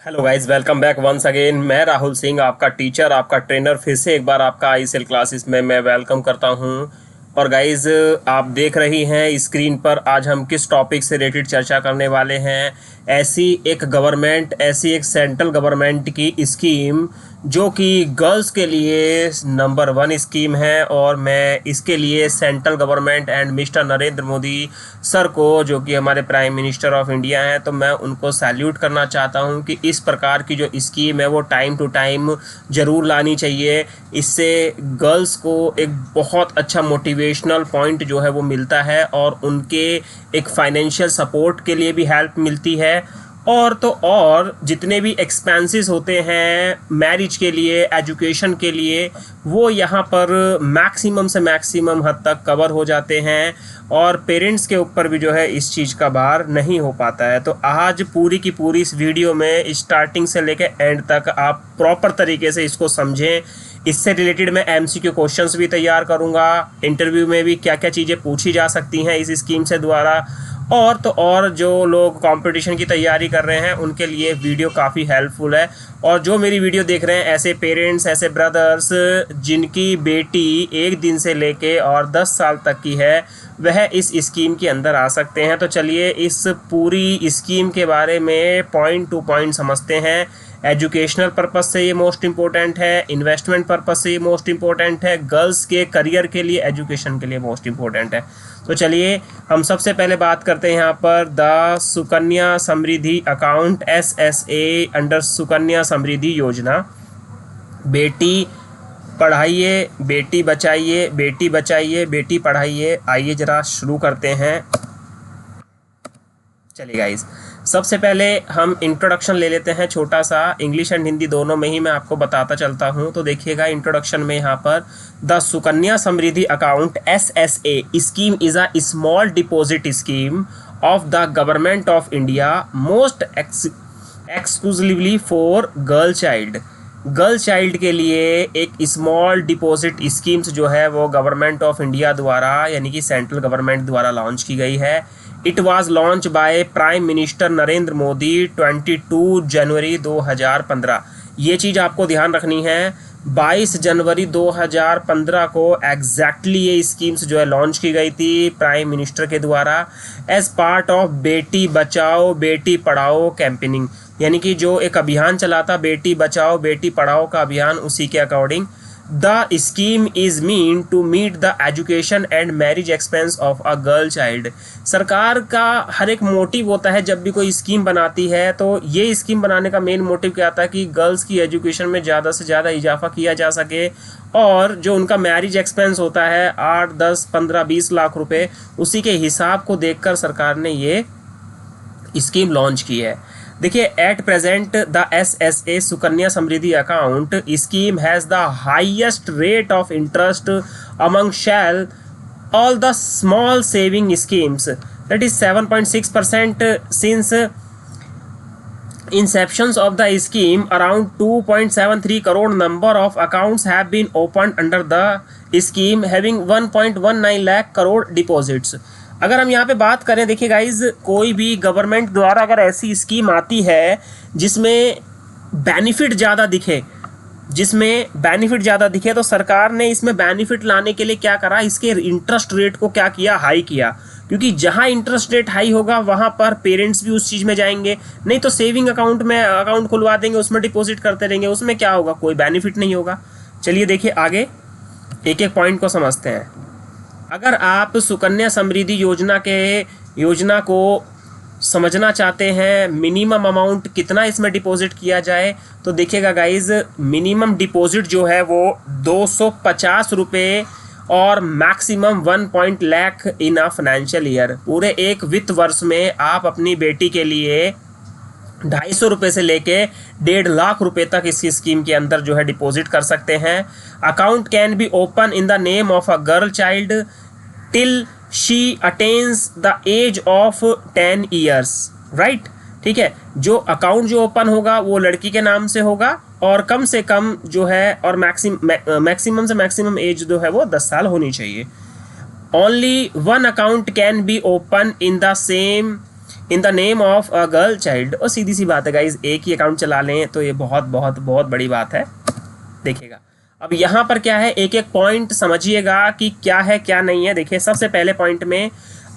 Hello guys, welcome back once again. मैं राहुल सिंह, आपका teacher, आपका ट्रेनर, फिर से एक बार आपका आईएसएल क्लासेस में मैं वेलकम करता हूं। और गाइस, आप देख रही हैं स्क्रीन पर आज हम किस टॉपिक से रिलेटेड चर्चा करने वाले हैं। ऐसी एक सेंट्रल गवर्नमेंट की स्कीम जो कि गर्ल्स के लिए नंबर 1 स्कीम है, और मैं इसके लिए central government and mister Narendra Modi sir को, जो कि हमारे प्राइम मिनिस्टर ऑफ इंडिया हैं, तो मैं उनको सैल्यूट करना चाहता हूं कि इस प्रकार की जो स्कीम है वो टाइम टू टाइम ज़रूर लानी चाहिए। इससे गर्ल्स को एक बहुत अच्छा मोटिवेशनल पॉइंट जो है वो मिलता है, और उनके एक फाइनेंशियल सपोर्ट के लिए भी हेल्प मिलती है। और जितने भी एक्सपेंसेस होते हैं मैरिज के लिए, एजुकेशन के लिए, वो यहाँ पर मैक्सिमम से मैक्सिमम हद तक कवर हो जाते हैं, और पेरेंट्स के ऊपर भी जो है इस चीज़ का भार नहीं हो पाता है। तो आज पूरी की पूरी इस वीडियो में स्टार्टिंग से लेकर एंड तक आप प्रॉपर तरीके से इसको समझें। इससे रिलेटेड मैं एमसीक्यू क्वेश्चंस भी तैयार करूँगा, इंटरव्यू में भी क्या क्या चीज़ें पूछी जा सकती हैं इस स्कीम से द्वारा। और जो लोग कंपटीशन की तैयारी कर रहे हैं उनके लिए वीडियो काफ़ी हेल्पफुल है। और जो मेरी वीडियो देख रहे हैं, ऐसे पेरेंट्स, ऐसे ब्रदर्स जिनकी बेटी 1 दिन से लेके और 10 साल तक की है, वह इस स्कीम के अंदर आ सकते हैं। तो चलिए इस पूरी स्कीम के बारे में पॉइंट टू पॉइंट समझते हैं। एजुकेशनल पर्पस से ये मोस्ट इम्पोर्टेंट है, इन्वेस्टमेंट पर्पस से ये मोस्ट इम्पोर्टेंट है, गर्ल्स के करियर के लिए, एजुकेशन के लिए मोस्ट इम्पोर्टेंट है। तो चलिए हम सबसे पहले बात करते हैं यहाँ पर the Sukanya Samriddhi account, SSA under Sukanya Samriddhi Yojana. बेटी पढ़ाइए, बेटी बचाइए, बेटी बचाइए, बेटी पढ़ाइए। आइए जरा शुरू करते हैं। चलिए गाइस, सबसे पहले हम इंट्रोडक्शन ले लेते हैं छोटा सा, इंग्लिश एंड हिंदी दोनों में ही मैं आपको बताता चलता हूं। तो देखिएगा इंट्रोडक्शन में यहाँ पर the Sukanya Samriddhi account SSA scheme is a small deposit scheme of the government of India, most exclusively for girl child के लिए एक स्मॉल डिपॉजिट स्कीम्स जो है वो गवर्नमेंट ऑफ इंडिया द्वारा, यानी कि सेंट्रल गवर्नमेंट द्वारा लॉन्च की गई है। It was launch by prime minister Narendra Modi 22 जनवरी 2015। ये चीज़ आपको ध्यान रखनी है, 22 जनवरी 2015 को एग्जैक्टली ये स्कीम्स जो है लॉन्च की गई थी प्राइम मिनिस्टर के द्वारा, as part of Beti Bachao Beti Padhao campaigning, यानी कि जो एक अभियान चला था बेटी बचाओ बेटी पढ़ाओ का अभियान, उसी के according the scheme is mean to meet the education and marriage expense of a girl child. सरकार का हर एक मोटिव होता है जब भी कोई स्कीम बनाती है, तो ये स्कीम बनाने का मेन मोटिव क्या था कि गर्ल्स की एजुकेशन में ज़्यादा से ज़्यादा इजाफा किया जा सके, और जो उनका मैरिज एक्सपेंस होता है 8, 10, 15, 20 लाख रुपए, उसी के हिसाब को देखकर सरकार ने ये स्कीम लॉन्च की है। देखिए, at present the SSA Sukanya Samriddhi account scheme has the highest rate of interest among shall all the small saving schemes, that is 7.6% since inceptions of the scheme. Around 2.73 crore number of accounts have been opened under the scheme, having 1.19 lakh crore deposits. अगर हम यहाँ पे बात करें, देखिए guys, कोई भी government द्वारा अगर ऐसी स्कीम आती है जिसमें बेनिफिट ज़्यादा दिखे, तो सरकार ने इसमें बेनिफिट लाने के लिए क्या करा, इसके इंटरेस्ट रेट को क्या किया, हाई किया। क्योंकि जहाँ इंटरेस्ट रेट हाई होगा वहाँ पर पेरेंट्स भी उस चीज़ में जाएंगे, नहीं तो सेविंग अकाउंट में अकाउंट खुलवा देंगे, उसमें डिपॉजिट करते रहेंगे, उसमें क्या होगा, कोई बेनिफिट नहीं होगा। चलिए देखिए आगे एक एक पॉइंट को समझते हैं। अगर आप सुकन्या समृद्धि योजना को समझना चाहते हैं, मिनिमम अमाउंट कितना इसमें डिपॉजिट किया जाए, तो देखिएगा गाइज, मिनिमम डिपॉजिट जो है वो 250 रुपये और maximum 1 lakh in a financial year. पूरे एक वित्त वर्ष में आप अपनी बेटी के लिए 250 रुपये से लेके 1.5 लाख रुपए तक इस स्कीम के अंदर जो है डिपॉजिट कर सकते हैं। Account can be open in the name of a girl child till she attains the age of 10 years, right. ठीक है, जो अकाउंट जो ओपन होगा वो लड़की के नाम से होगा, और कम से कम जो है, और मैक्सिमम से मैक्सिमम एज जो है वो 10 साल होनी चाहिए। Only 1 account can be open in the same in the name of a girl child. और सीधी सी बात है गाइज, एक ही अकाउंट चला लें तो ये बहुत बहुत बहुत बड़ी बात है। देखिएगा अब यहाँ पर क्या है, एक एक पॉइंट समझिएगा कि क्या है क्या नहीं है। देखिए सबसे पहले पॉइंट में,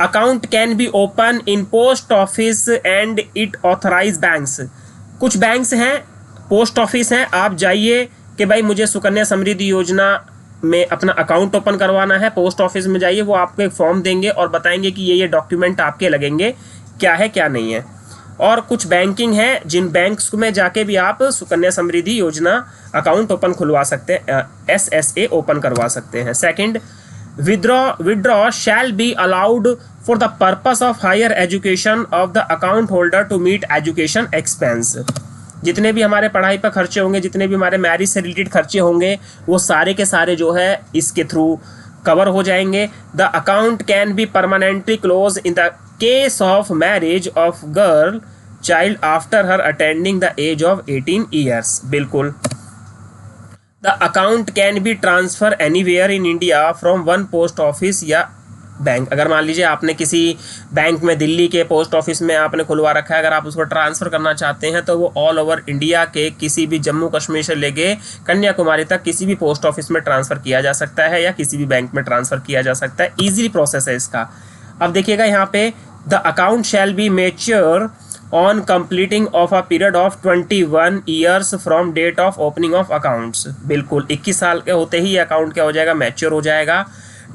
account can be open in post office and it authorize banks. कुछ बैंक्स हैं, पोस्ट ऑफिस हैं, आप जाइए कि भाई मुझे सुकन्या समृद्धि योजना में अपना अकाउंट ओपन करवाना है, पोस्ट ऑफिस में जाइए, वो आपको एक फॉर्म देंगे और बताएंगे कि ये डॉक्यूमेंट आपके लगेंगे, क्या है क्या नहीं है। और कुछ बैंकिंग है, जिन बैंक्स में जाके भी आप सुकन्या समृद्धि योजना अकाउंट ओपन खुलवा सकते हैं, SSA ओपन करवा सकते हैं। Second, withdraw shall be allowed for the purpose of higher education of the account holder to meet education expense. जितने भी हमारे पढ़ाई पर खर्चे होंगे, जितने भी हमारे मैरिज से रिलेटेड खर्चे होंगे, वो सारे के सारे जो है इसके थ्रू कवर हो जाएंगे। The account can be permanently close in the case of marriage of girl child after her attending the age of 18 years. बिल्कुल। The account can be transfer anywhere in India from one post office या bank. अगर मान लीजिए आपने किसी bank में, दिल्ली के post office में आपने खुलवा रखा है, अगर आप उसको ट्रांसफ़र करना चाहते हैं तो वो ऑल ओवर इंडिया के किसी भी, जम्मू कश्मीर से लेके कन्याकुमारी तक किसी भी पोस्ट ऑफिस में ट्रांसफ़र किया जा सकता है या किसी भी बैंक में ट्रांसफ़र किया जा सकता है। ईजिली प्रोसेस है इसका। अब देखिएगा यहाँ पे, the account shall be mature on completing of a period of 21 years from date of opening of accounts. बिल्कुल 21 साल के होते ही ये अकाउंट क्या हो जाएगा, मैच्योर हो जाएगा।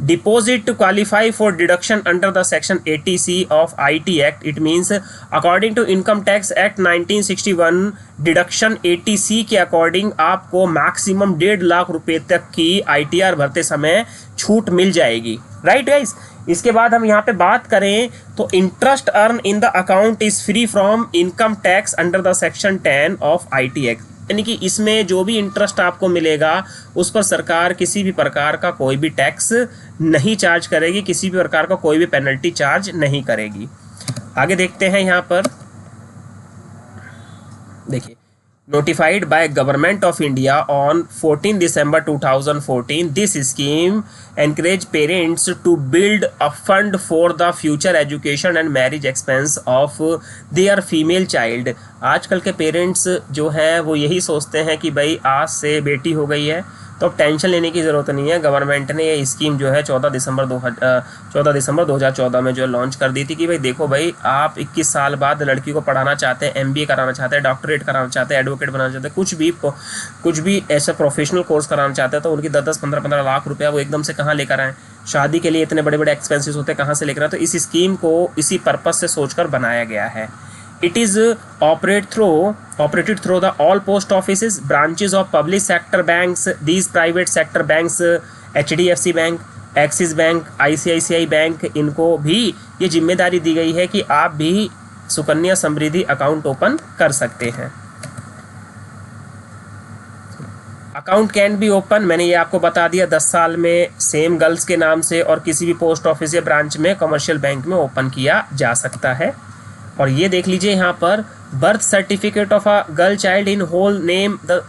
Deposit to qualify for deduction under the section 80C of IT Act. It means according to Income Tax Act 1961 deduction 80C के अकॉर्डिंग आपको मैक्सिमम 1.5 लाख रुपए तक की ITR भरते समय छूट मिल जाएगी। Right guys. इसके बाद हम यहाँ पे बात करें तो interest earn in the account is free from income tax under the section 10 of IT act. यानी कि इसमें जो भी इंटरेस्ट आपको मिलेगा उस पर सरकार किसी भी प्रकार का कोई भी टैक्स नहीं चार्ज करेगी, किसी भी प्रकार का कोई भी पेनल्टी चार्ज नहीं करेगी। आगे देखते हैं यहाँ पर, देखिए, notified by Government of India on 14 December 2014, this scheme encourage parents to build a fund for the future education and marriage expense of their female child। आजकल के पेरेंट्स जो हैं वो यही सोचते हैं कि भाई आज से बेटी हो गई है तो अब टेंशन लेने की ज़रूरत नहीं है। गवर्नमेंट ने ये स्कीम जो है 14 दिसंबर 2014 में जो लॉन्च कर दी थी कि भाई देखो भाई, आप 21 साल बाद लड़की को पढ़ाना चाहते हैं, MBA कराना चाहते हैं, डॉक्टरेट कराना चाहते हैं, एडवोकेट बनाना चाहते हैं, कुछ भी ऐसा प्रोफेशनल कोर्स कराना चाहते हैं, तो उनकी 10-10, 15-15 लाख रुपया वो एकदम से कहाँ लेकर आएँ। शादी के लिए इतने बड़े बड़े एक्सपेंसेस होते हैं, कहाँ से लेकर आए। तो इस स्कीम को इसी पर्पज़ से सोचकर बनाया गया है। It is operated through the all post offices, branches of public sector banks, these private sector banks, HDFC bank, axis bank, ICICI bank, इनको भी ये जिम्मेदारी दी गई है कि आप भी सुकन्या समृद्धि अकाउंट ओपन कर सकते हैं। अकाउंट कैन बी ओपन, मैंने ये आपको बता दिया, 10 साल में सेम गर्ल्स के नाम से और किसी भी पोस्ट ऑफिस या ब्रांच में, कमर्शियल बैंक में ओपन किया जा सकता है। और ये देख लीजिए यहाँ पर, birth certificate of a girl child in whole name the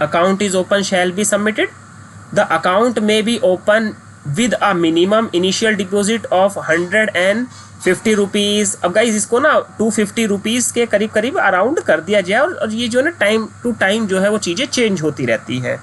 account is open shall be submitted. The account may be open with a minimum initial deposit of 150 rupees. अब गाइज इसको ना 250 रुपीज़ के करीब करीब अराउंड कर दिया जाए, और ये जो है ना टाइम टू टाइम जो है वो चीज़ें चेंज होती रहती हैं।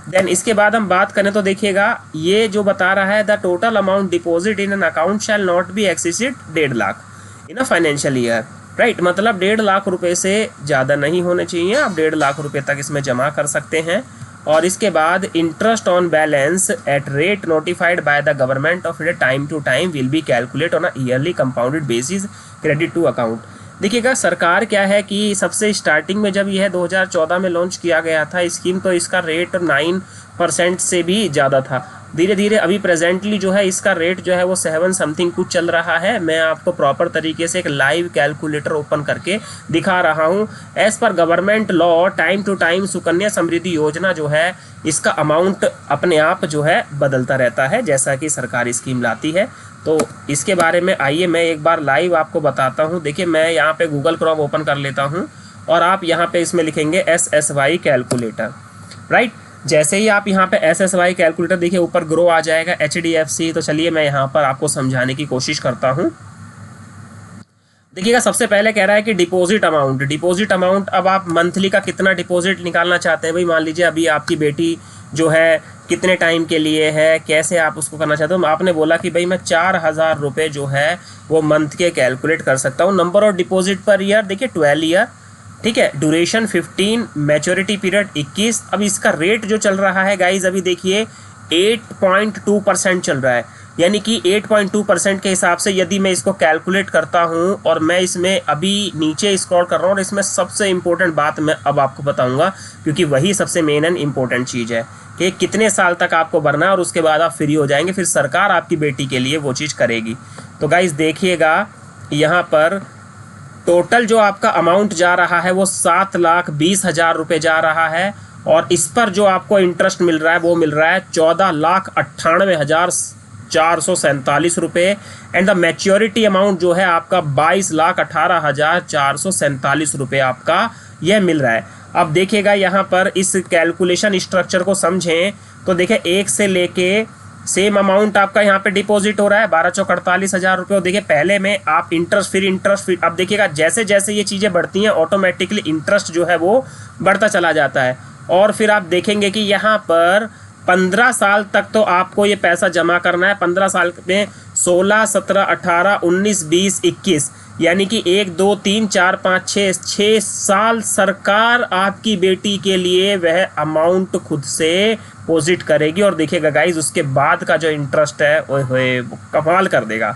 देन इसके बाद हम बात करें तो देखिएगा, ये जो बता रहा है, the total amount deposit in an account shall not be exceeded 1.5 lakh in a financial year. Right, मतलब 1.5 लाख रुपए से ज़्यादा नहीं होने चाहिए, आप 1.5 लाख रुपए तक इसमें जमा कर सकते हैं। और इसके बाद interest on balance at rate notified by the government of India time to time will be calculate on a yearly compounded basis credit to account. देखिएगा, सरकार क्या है कि सबसे स्टार्टिंग में जब यह 2014 में लॉन्च किया गया था स्कीम, तो इसका रेट 9% से भी ज़्यादा था। धीरे धीरे अभी प्रेजेंटली जो है इसका रेट जो है वो 7 समथिंग कुछ चल रहा है। मैं आपको प्रॉपर तरीके से एक लाइव कैलकुलेटर ओपन करके दिखा रहा हूँ। As per government law time to time Sukanya Samriddhi Yojana जो है इसका अमाउंट अपने आप जो है बदलता रहता है जैसा कि सरकार स्कीम लाती है। तो इसके बारे में आइए मैं एक बार लाइव आपको बताता हूँ। देखिए, मैं यहाँ पे गूगल क्रोम ओपन कर लेता हूँ और आप यहाँ पे इसमें लिखेंगे SSY कैलकुलेटर। राइट, जैसे ही आप यहाँ पे SSY कैलकुलेटर देखिए ऊपर ग्रो आ जाएगा HDFC। तो चलिए मैं यहाँ पर आपको समझाने की कोशिश करता हूँ। देखिएगा, सबसे पहले कह रहा है कि डिपॉजिट अमाउंट। अब आप मंथली का कितना डिपॉजिट निकालना चाहते हैं भाई। मान लीजिए अभी आपकी बेटी जो है कितने टाइम के लिए है, कैसे आप उसको करना चाहते हो। आपने बोला कि भाई मैं 4,000 रुपये जो है वो मंथ के कैलकुलेट कर सकता हूँ। Number of deposit per year देखिए 12 ईयर, ठीक है। Duration 15, maturity period 21। अब इसका रेट जो चल रहा है गाइज, अभी देखिए 8.2% चल रहा है। यानी कि 8.2% के हिसाब से यदि मैं इसको कैलकुलेट करता हूं, और मैं इसमें अभी नीचे स्क्रॉल कर रहा हूं, और इसमें सबसे इम्पोर्टेंट बात मैं अब आपको बताऊंगा, क्योंकि वही सबसे मेन एंड इम्पोर्टेंट चीज़ है कि कितने साल तक आपको भरना है और उसके बाद आप फ्री हो जाएंगे, फिर सरकार आपकी बेटी के लिए वो चीज़ करेगी। तो गाइज देखिएगा, यहाँ पर टोटल जो आपका अमाउंट जा रहा है वो 7,20,000 रुपये जा रहा है, और इस पर जो आपको इंटरेस्ट मिल रहा है वो मिल रहा है 14,98,447 रुपये। एंड द मैच्योरिटी अमाउंट जो है आपका 22,18,447 रुपये आपका यह मिल रहा है। अब देखिएगा यहाँ पर इस कैलकुलेशन स्ट्रक्चर को समझें तो देखिए 1 से लेके सेम अमाउंट आपका यहाँ पे डिपॉजिट हो रहा है 12,48,000 रुपये। और देखिए पहले में आप इंटरेस्ट फिर अब देखिएगा जैसे जैसे ये चीज़ें बढ़ती हैं ऑटोमेटिकली इंटरेस्ट जो है वो बढ़ता चला जाता है। और फिर आप देखेंगे कि यहाँ पर 15 साल तक तो आपको ये पैसा जमा करना है। 15 साल में 16, 17, 18, 19, 20, 21, यानी कि 1, 2, 3, 4, 5, 6 साल सरकार आपकी बेटी के लिए वह अमाउंट खुद से डिपॉजिट करेगी। और देखिएगा गाइज उसके बाद का जो इंटरेस्ट है वो कमाल कर देगा।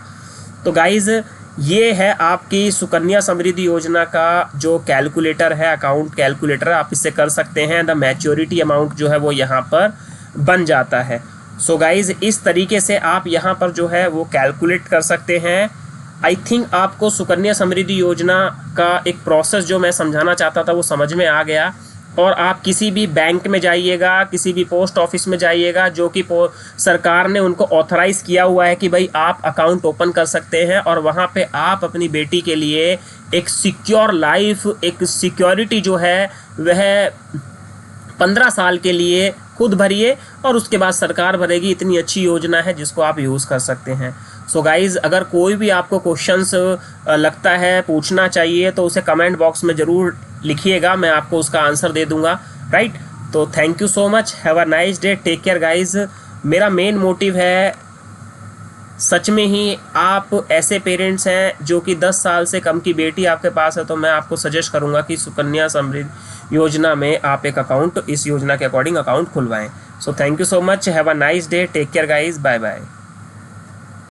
तो गाइज ये है आपकी सुकन्या समृद्धि योजना का जो कैलकुलेटर है, अकाउंट कैलकुलेटर, आप इससे कर सकते हैं। द मैच्योरिटी अमाउंट जो है वो यहाँ पर बन जाता है। सो गाइज इस तरीके से आप यहाँ पर जो है वो कैलकुलेट कर सकते हैं। आई थिंक आपको सुकन्या समृद्धि योजना का एक प्रोसेस जो मैं समझाना चाहता था वो समझ में आ गया। और आप किसी भी बैंक में जाइएगा, किसी भी पोस्ट ऑफिस में जाइएगा जो कि सरकार ने उनको ऑथराइज़ किया हुआ है कि भाई आप अकाउंट ओपन कर सकते हैं, और वहाँ पे आप अपनी बेटी के लिए एक सिक्योर लाइफ, एक सिक्योरिटी जो है वह 15 साल के लिए खुद भरिए और उसके बाद सरकार भरेगी। इतनी अच्छी योजना है जिसको आप यूज़ कर सकते हैं। सो गाइज़ अगर कोई भी आपको क्वेश्चंस लगता है पूछना चाहिए तो उसे कमेंट बॉक्स में ज़रूर लिखिएगा, मैं आपको उसका आंसर दे दूंगा। राइट, तो thank you so much, have a nice day, take care guys. मेरा मेन मोटिव है, सच में ही आप ऐसे पेरेंट्स हैं जो कि 10 साल से कम की बेटी आपके पास है, तो मैं आपको सजेस्ट करूंगा कि सुकन्या समृद्धि योजना में आप एक अकाउंट इस योजना के अकॉर्डिंग अकाउंट खुलवाएं। So thank you so much, have a nice day, take care guys, bye bye.